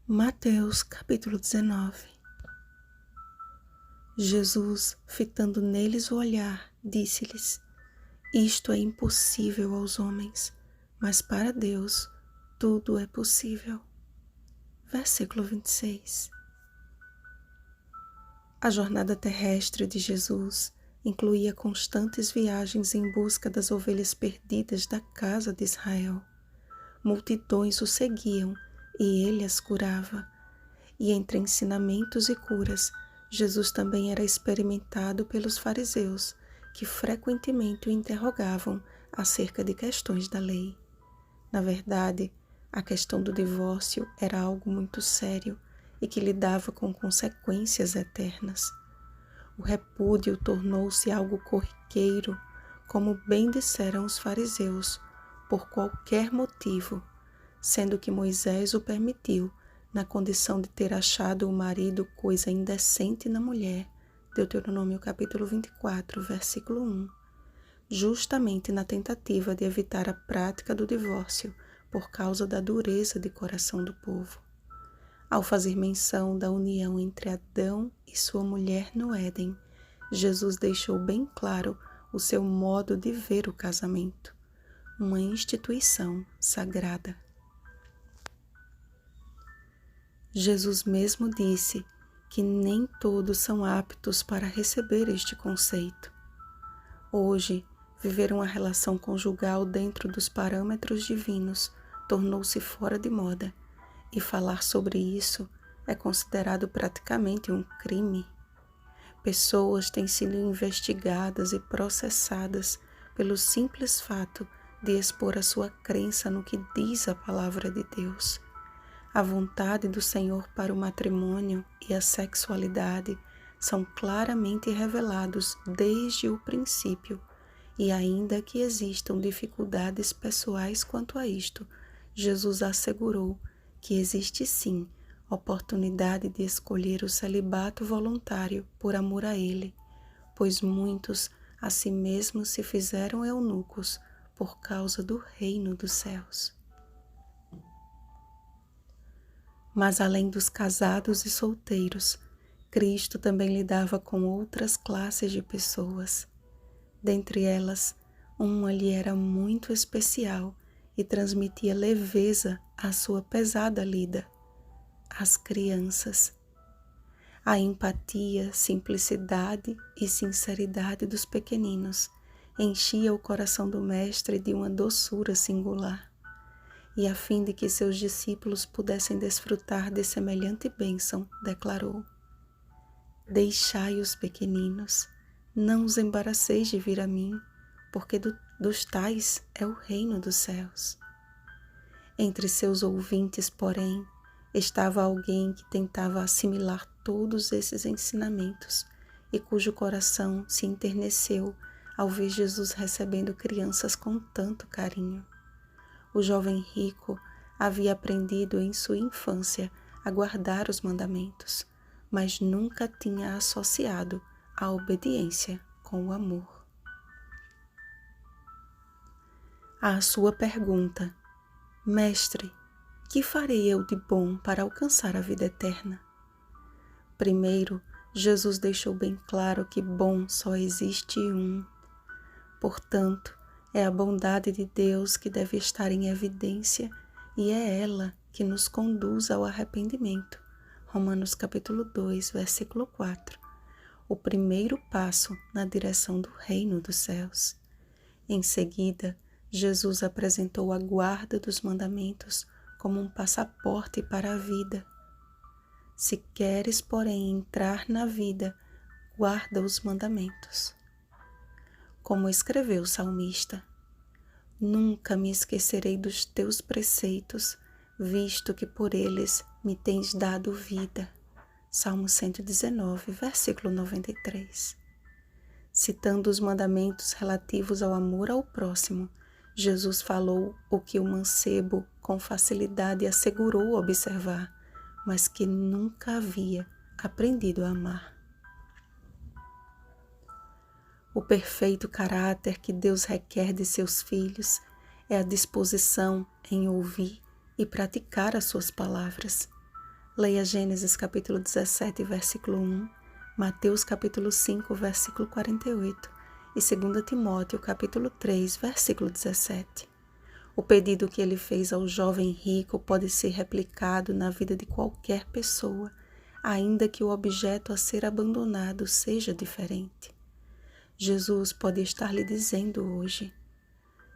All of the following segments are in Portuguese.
Mateus capítulo 19. Jesus, fitando neles o olhar, disse-lhes: Isto é impossível aos homens, mas para Deus tudo é possível. Versículo 26. A jornada terrestre de Jesus incluía constantes viagens em busca das ovelhas perdidas da casa de Israel. Multidões o seguiam e ele as curava. E entre ensinamentos e curas, Jesus também era experimentado pelos fariseus, que frequentemente o interrogavam acerca de questões da lei. Na verdade, a questão do divórcio era algo muito sério e que lidava com consequências eternas. O repúdio tornou-se algo corriqueiro, como bem disseram os fariseus, por qualquer motivo, sendo que Moisés o permitiu, na condição de ter achado o marido coisa indecente na mulher, Deuteronômio capítulo 24, versículo 1, justamente na tentativa de evitar a prática do divórcio por causa da dureza de coração do povo. Ao fazer menção da união entre Adão e sua mulher no Éden, Jesus deixou bem claro o seu modo de ver o casamento, uma instituição sagrada. Jesus mesmo disse que nem todos são aptos para receber este conceito. Hoje, viver uma relação conjugal dentro dos parâmetros divinos tornou-se fora de moda, e falar sobre isso é considerado praticamente um crime. Pessoas têm sido investigadas e processadas pelo simples fato de expor a sua crença no que diz a palavra de Deus. A vontade do Senhor para o matrimônio e a sexualidade são claramente revelados desde o princípio, e ainda que existam dificuldades pessoais quanto a isto, Jesus assegurou que existe sim oportunidade de escolher o celibato voluntário por amor a Ele, pois muitos a si mesmos se fizeram eunucos por causa do reino dos céus. Mas além dos casados e solteiros, Cristo também lidava com outras classes de pessoas. Dentre elas, uma lhe era muito especial e transmitia leveza à sua pesada lida: as crianças. A empatia, simplicidade e sinceridade dos pequeninos enchia o coração do Mestre de uma doçura singular. E a fim de que seus discípulos pudessem desfrutar de semelhante bênção, declarou: Deixai os pequeninos, não os embaraceis de vir a mim, porque dos tais é o reino dos céus. Entre seus ouvintes, porém, estava alguém que tentava assimilar todos esses ensinamentos e cujo coração se enterneceu ao ver Jesus recebendo crianças com tanto carinho. O jovem rico havia aprendido em sua infância a guardar os mandamentos, mas nunca tinha associado a obediência com o amor. À sua pergunta: Mestre, que farei eu de bom para alcançar a vida eterna? Primeiro, Jesus deixou bem claro que bom só existe um. Portanto, é a bondade de Deus que deve estar em evidência e é ela que nos conduz ao arrependimento. Romanos capítulo 2, versículo 4. O primeiro passo na direção do reino dos céus. Em seguida, Jesus apresentou a guarda dos mandamentos como um passaporte para a vida. Se queres, porém, entrar na vida, guarda os mandamentos. Como escreveu o salmista: Nunca me esquecerei dos teus preceitos, visto que por eles me tens dado vida. Salmo 119, versículo 93. Citando os mandamentos relativos ao amor ao próximo, Jesus falou o que o mancebo com facilidade assegurou observar, mas que nunca havia aprendido a amar. O perfeito caráter que Deus requer de seus filhos é a disposição em ouvir e praticar as suas palavras. Leia Gênesis capítulo 17, versículo 1, Mateus capítulo 5, versículo 48 e 2 Timóteo capítulo 3, versículo 17. O pedido que ele fez ao jovem rico pode ser replicado na vida de qualquer pessoa, ainda que o objeto a ser abandonado seja diferente. Jesus pode estar lhe dizendo hoje: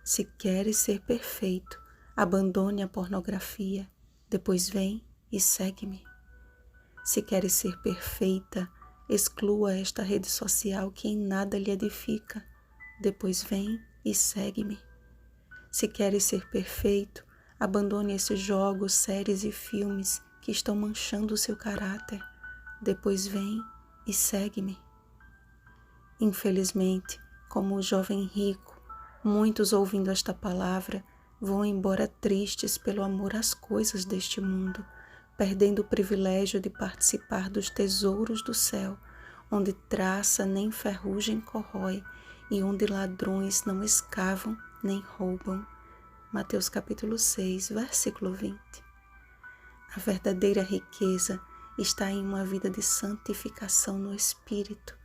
se queres ser perfeito, abandone a pornografia, depois vem e segue-me. Se queres ser perfeita, exclua esta rede social que em nada lhe edifica, depois vem e segue-me. Se queres ser perfeito, abandone esses jogos, séries e filmes que estão manchando o seu caráter, depois vem e segue-me. Infelizmente, como o jovem rico, muitos ouvindo esta palavra vão embora tristes pelo amor às coisas deste mundo, perdendo o privilégio de participar dos tesouros do céu, onde traça nem ferrugem corrói e onde ladrões não escavam nem roubam. Mateus capítulo 6, versículo 20. A verdadeira riqueza está em uma vida de santificação no Espírito.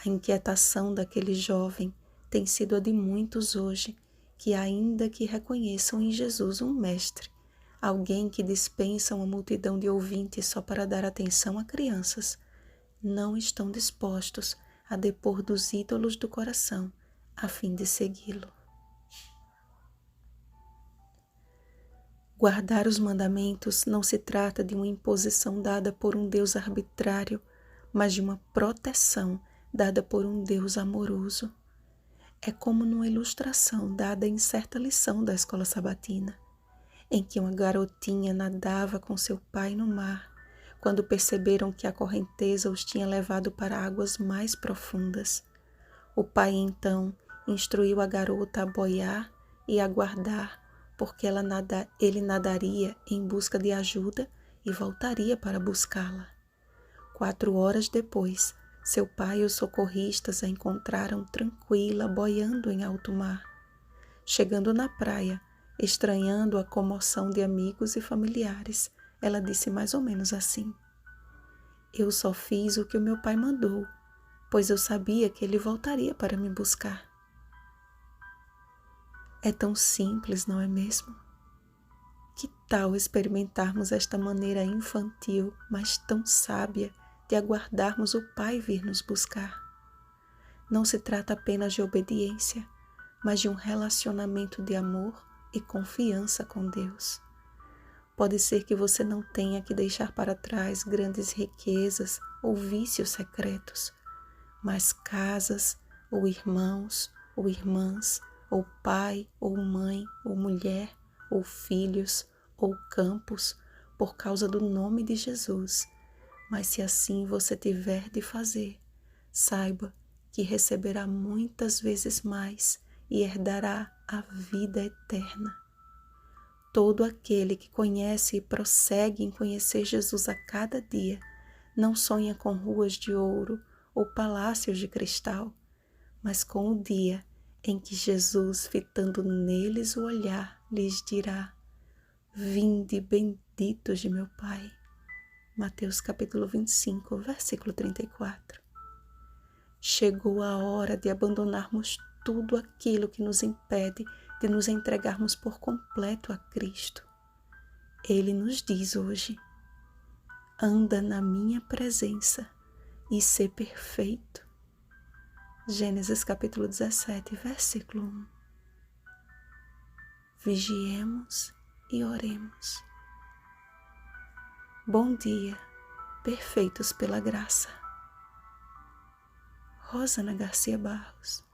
A inquietação daquele jovem tem sido a de muitos hoje, que ainda que reconheçam em Jesus um mestre, alguém que dispensa uma multidão de ouvintes só para dar atenção a crianças, não estão dispostos a depor dos ídolos do coração a fim de segui-lo. Guardar os mandamentos não se trata de uma imposição dada por um Deus arbitrário, mas de uma proteção dada por um Deus amoroso. É como numa ilustração dada em certa lição da escola sabatina, em que uma garotinha nadava com seu pai no mar, quando perceberam que a correnteza os tinha levado para águas mais profundas. O pai então instruiu a garota a boiar e aguardar, porque ele nadaria em busca de ajuda e voltaria para buscá-la. 4 horas depois, seu pai e os socorristas a encontraram tranquila, boiando em alto mar. Chegando na praia, estranhando a comoção de amigos e familiares, ela disse mais ou menos assim: eu só fiz o que o meu pai mandou, pois eu sabia que ele voltaria para me buscar. É tão simples, não é mesmo? Que tal experimentarmos esta maneira infantil, mas tão sábia, de aguardarmos o Pai vir nos buscar? Não se trata apenas de obediência, mas de um relacionamento de amor e confiança com Deus. Pode ser que você não tenha que deixar para trás grandes riquezas ou vícios secretos, mas casas, ou irmãos, ou irmãs, ou pai, ou mãe, ou mulher, ou filhos, ou campos, por causa do nome de Jesus. Mas se assim você tiver de fazer, saiba que receberá muitas vezes mais e herdará a vida eterna. Todo aquele que conhece e prossegue em conhecer Jesus a cada dia, não sonha com ruas de ouro ou palácios de cristal, mas com o dia em que Jesus, fitando neles o olhar, lhes dirá: vinde benditos de meu Pai. Mateus capítulo 25, versículo 34. Chegou a hora de abandonarmos tudo aquilo que nos impede de nos entregarmos por completo a Cristo. Ele nos diz hoje: anda na minha presença e sê perfeito. Gênesis capítulo 17, versículo 1. Vigiemos e oremos. Bom dia, perfeitos pela graça. Rosana Garcia Barros.